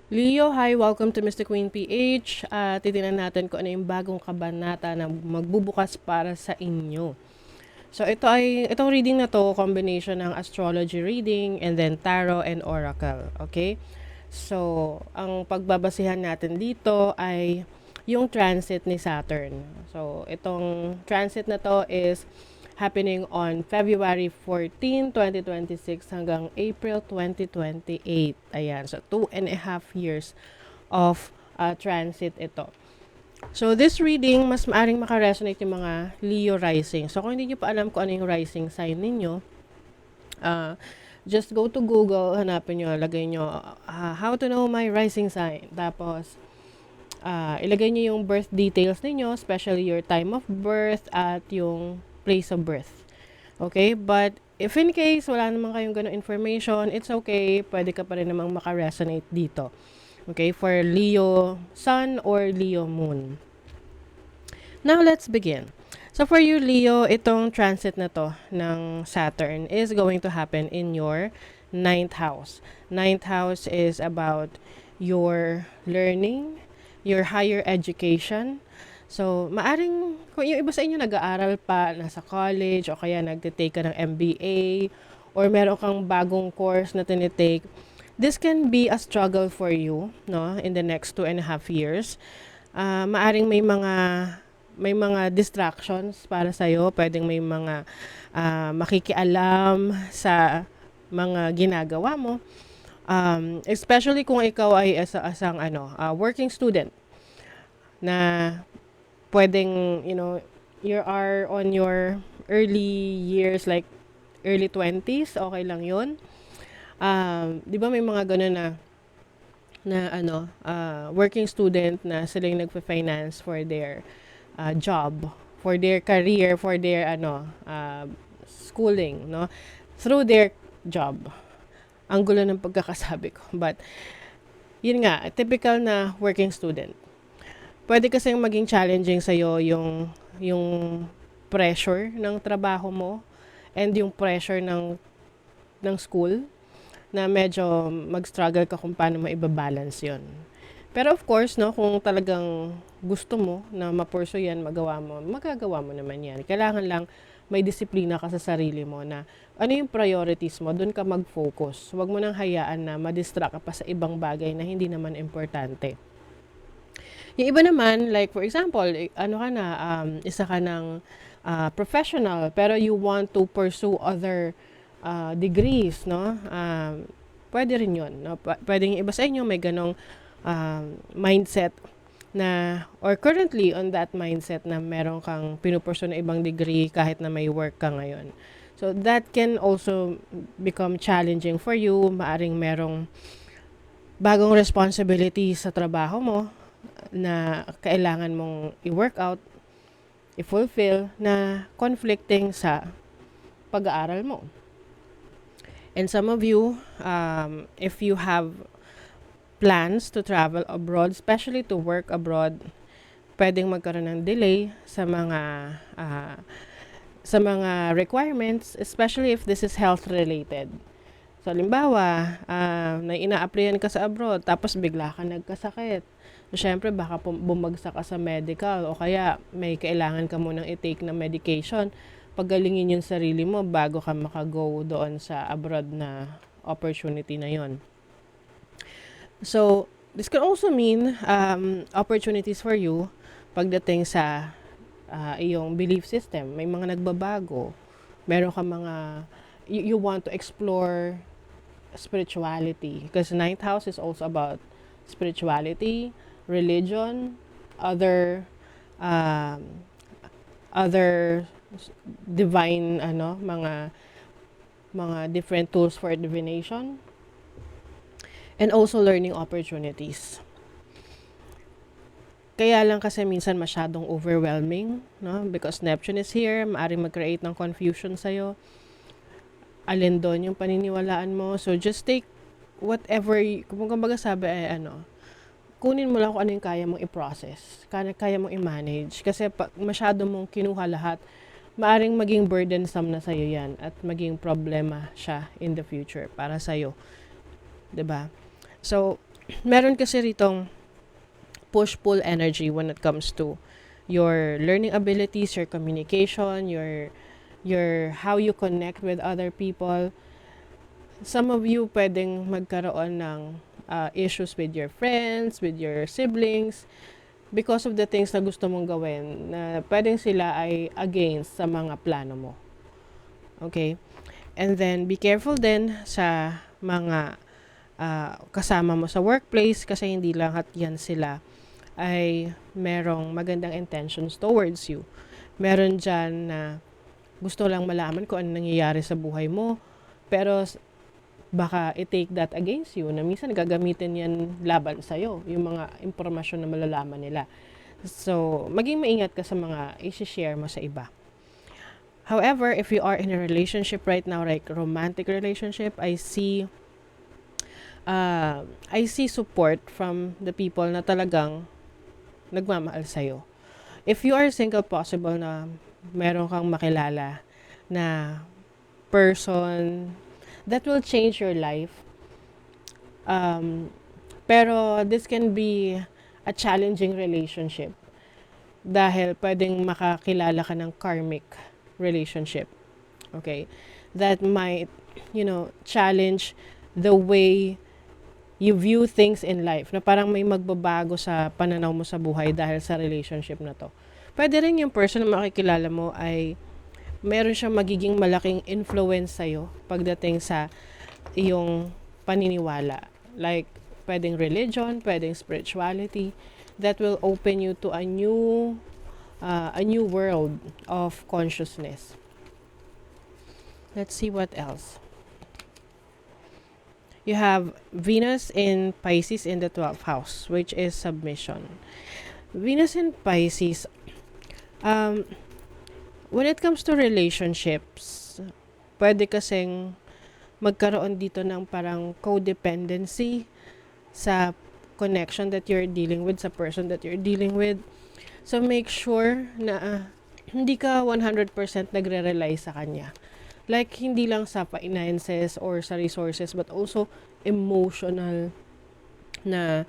Leo, hi! Welcome to Mr. Queen PH. Titingnan natin kung ano yung bagong kabanata na magbubukas para sa inyo. So itong reading na to, combination ng astrology reading and then tarot and oracle. Okay? So, ang pagbabasihan natin dito ay yung transit ni Saturn. So, itong transit na to is happening on February 14, 2026 hanggang April 2028. Ayan, so 2.5 years of transit ito. So this reading, mas maaring makaresonate yung mga Leo rising. So kung hindi nyo pa alam kung ano yung rising sign ninyo, just go to Google, hanapin nyo, lagay nyo, how to know my rising sign. Tapos, ilagay nyo yung birth details ninyo, especially your time of birth at yung place of birth. Okay? But if in case wala naman kayong ganong information, it's okay. Pwede ka pa rin namang makaresonate dito. Okay? For Leo Sun or Leo Moon. Now, let's begin. So, for you, Leo, itong transit na to ng Saturn is going to happen in your ninth house. Ninth house is about your learning, your higher education. So, maaring, kung yung iba sa inyo nag-aaral pa, nasa college, o kaya nagtitake ka ng MBA, or meron kang bagong course na tinitake, this can be a struggle for you, no, in the next 2.5 years. Maaring may mga distractions para sa'yo, pwedeng may mga makikialam sa mga ginagawa mo. Especially kung ikaw ay asang working student na pwedeng, you are on your early years, like early 20s, okay lang yun. Di ba may mga ganun na working student na sila yung nagpa-finance for their job, for their career, for their schooling, no? Through their job. Ang gulo ng pagkakasabi ko. But, yun nga, typical na working student. Pwede kasing maging challenging sa'yo yung pressure ng trabaho mo and yung pressure ng school na medyo mag-struggle ka kung paano mo ibabalance yon. Pero of course, no, kung talagang gusto mo na ma-pursue yan, magagawa mo naman yan. Kailangan lang may disiplina ka sa sarili mo na ano yung priorities mo, dun ka mag-focus. Huwag mo nang hayaan na ma-distract ka pa sa ibang bagay na hindi naman importante. Yung iba naman, like for example, isa ka ng professional, pero you want to pursue other degrees, no? Pwede rin yun, no? Pwede yung iba sa inyo may ganong mindset na, or currently on that mindset na meron kang pinupursue na ibang degree kahit na may work ka ngayon. So, that can also become challenging for you. Maaring merong bagong responsibility sa trabaho mo na kailangan mong i-work out, i-fulfill, na conflicting sa pag-aaral mo. And some of you, if you have plans to travel abroad, especially to work abroad, pwedeng magkaroon ng delay sa mga requirements, especially if this is health related. So, halimbawa, na ina-applyan ka sa abroad, tapos bigla ka nagkasakit. So, syempre, baka bumagsak ka sa medical o kaya may kailangan ka munang i-take na medication. Pagalingin yung sarili mo bago ka makago doon sa abroad na opportunity na yon. So, this can also mean opportunities for you pagdating sa iyong belief system. May mga nagbabago. Meron ka you want to explore spirituality. Because ninth house is also about spirituality, religion, other divine mga different tools for divination, and also learning opportunities. Kaya lang kasi minsan masyadong overwhelming, no? Because Neptune is here, maaaring mag-create ng confusion sa'yo. Alin doon yung paniniwalaan mo. So, just take whatever, kung kumbaga sabi kunin mo lang kung ano yung kaya mong i-process, kaya mong i-manage. Kasi pag masyado mong kinuha lahat, maaring maging burdensome na sa'yo yan at maging problema siya in the future para sa'yo. 'Di ba? So, meron kasi ritong push-pull energy when it comes to your learning abilities, your communication, your how you connect with other people. Some of you pwedeng magkaroon ng issues with your friends, with your siblings, because of the things na gusto mong gawin na pwedeng sila ay against sa mga plano mo. Okay? And then, be careful din sa mga kasama mo sa workplace kasi hindi lahat yan sila ay merong magandang intentions towards you. Meron dyan na gusto lang malaman kung ano nangyayari sa buhay mo, pero baka i-take that against you na minsan gagamitin yan laban sa'yo, yung mga impormasyon na malalaman nila. So, maging maingat ka sa mga i-share mo sa iba. However, if you are in a relationship right now, like romantic relationship, I see support from the people na talagang nagmamahal sa'yo. If you are single, possible na meron kang makilala na person that will change your life. Pero this can be a challenging relationship dahil pwedeng makakilala ka ng karmic relationship. Okay? That might, challenge the way you view things in life. Na parang may magbabago sa pananaw mo sa buhay dahil sa relationship na to. Pwede rin yung person na makikilala mo ay meron siyang magiging malaking influence sa'yo pagdating sa iyong paniniwala. Like, pwedeng religion, pwedeng spirituality, that will open you to a new world of consciousness. Let's see what else. You have Venus in Pisces in the 12th house, which is submission. Venus in Pisces, when it comes to relationships, pwede kasing magkaroon dito ng parang codependency sa connection that you're dealing with, sa person that you're dealing with. So, make sure na hindi ka 100% nagre-rely sa kanya. Like, hindi lang sa finances or sa resources, but also emotional na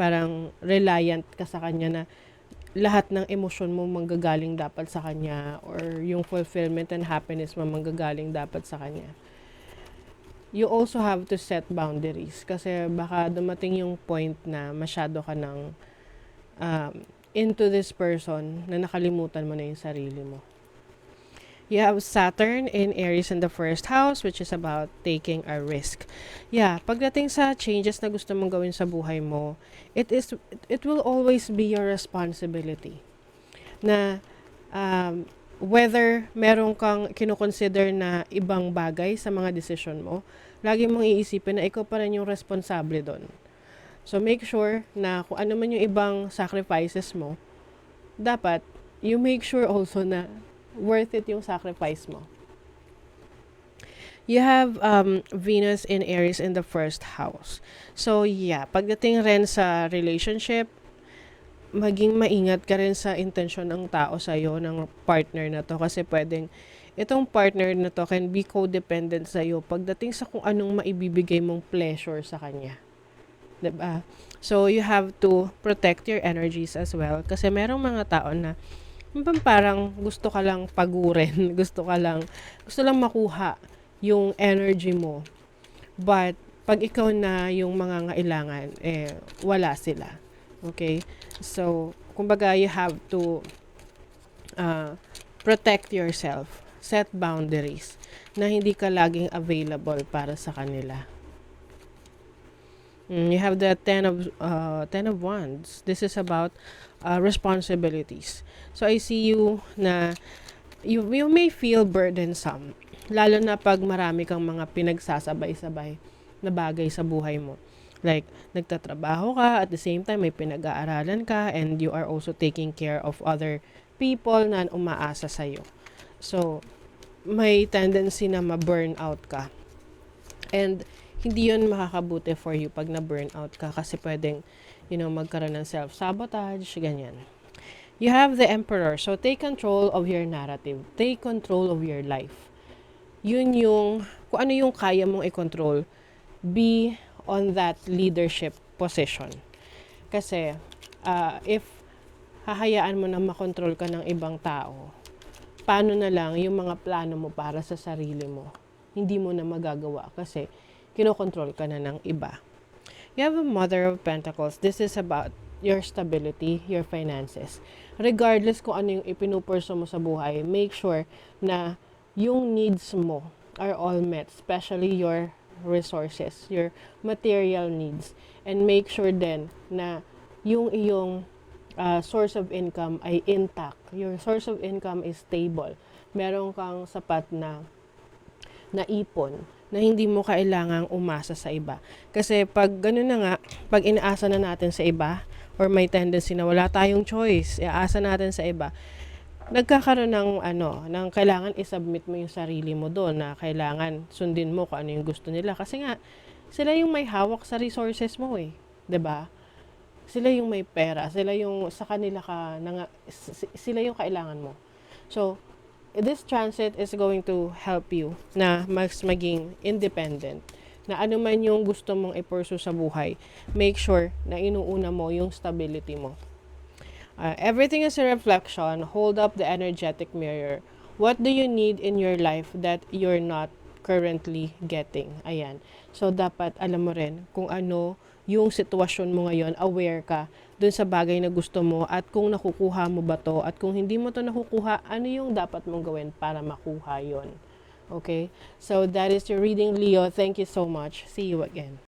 parang reliant ka sa kanya na lahat ng emosyon mo manggagaling dapat sa kanya or yung fulfillment and happiness mo manggagaling dapat sa kanya. You also have to set boundaries kasi baka dumating yung point na masyado ka ng into this person na nakalimutan mo na yung sarili mo. You have Saturn in Aries in the first house, which is about taking a risk. Yeah, pagdating sa changes na gusto mong gawin sa buhay mo, it will always be your responsibility. Na whether meron kang kinoconsider na ibang bagay sa mga decision mo, lagi mong iisipin na ikaw pa rin yung responsable doon. So make sure na kung ano man yung ibang sacrifices mo, dapat you make sure also na worth it yung sacrifice mo. You have Venus in Aries in the first house. So yeah, pagdating rin sa relationship, maging maingat ka rin sa intensyon ng tao sa'yo, ng partner na to. Kasi pwedeng itong partner na to can be codependent sa'yo pagdating sa kung anong maibibigay mong pleasure sa kanya. Diba? So you have to protect your energies as well. Kasi merong mga tao na parang gusto ka lang pagurin, gusto lang makuha yung energy mo. But, pag ikaw na yung mga ngailangan, wala sila. Okay? So, kumbaga, you have to protect yourself, set boundaries, na hindi ka laging available para sa kanila. You have the Ten of Wands. This is about responsibilities. So, I see you na you may feel burdensome. Lalo na pag marami kang mga pinagsasabay-sabay na bagay sa buhay mo. Like, nagtatrabaho ka, at the same time, may pinag-aaralan ka, and you are also taking care of other people na umaasa sa'yo. So, may tendency na ma-burn out ka. And, hindi yun makakabuti for you pag na-burnout ka kasi pwedeng, magkaroon ng self-sabotage, ganyan. You have the Emperor. So, take control of your narrative. Take control of your life. Yun yung, kung ano yung kaya mong i-control, be on that leadership position. Kasi, if hahayaan mo na makontrol ka ng ibang tao, paano na lang yung mga plano mo para sa sarili mo? Hindi mo na magagawa kasi kinokontrol ka na ng iba. You have a Mother of Pentacles. This is about your stability, your finances. Regardless kung ano yung ipinupurso mo sa buhay, make sure na yung needs mo are all met, especially your resources, your material needs. And make sure then na yung iyong source of income ay intact. Your source of income is stable. Meron kang sapat na ipon na hindi mo kailangang umasa sa iba. Kasi pag gano'n na nga, pag inaasa na natin sa iba, or may tendency na wala tayong choice, iaasa natin sa iba, nagkakaroon ng kailangan isubmit mo yung sarili mo doon, na kailangan sundin mo kung ano yung gusto nila. Kasi nga, sila yung may hawak sa resources mo eh. 'Di ba? Sila yung may pera, sila yung sa kanila sila yung kailangan mo. So, this transit is going to help you na mas maging independent. Na ano man yung gusto mong i-pursue sa buhay, make sure na inuuna mo yung stability mo. Everything is a reflection. Hold up the energetic mirror. What do you need in your life that you're not currently getting? Ayan. So, dapat alam mo rin kung ano yung sitwasyon mo ngayon, aware ka dun sa bagay na gusto mo at kung nakukuha mo ba to at kung hindi mo to nakukuha, ano yung dapat mong gawin para makuha yon. Okay? So, that is your reading, Leo. Thank you so much. See you again.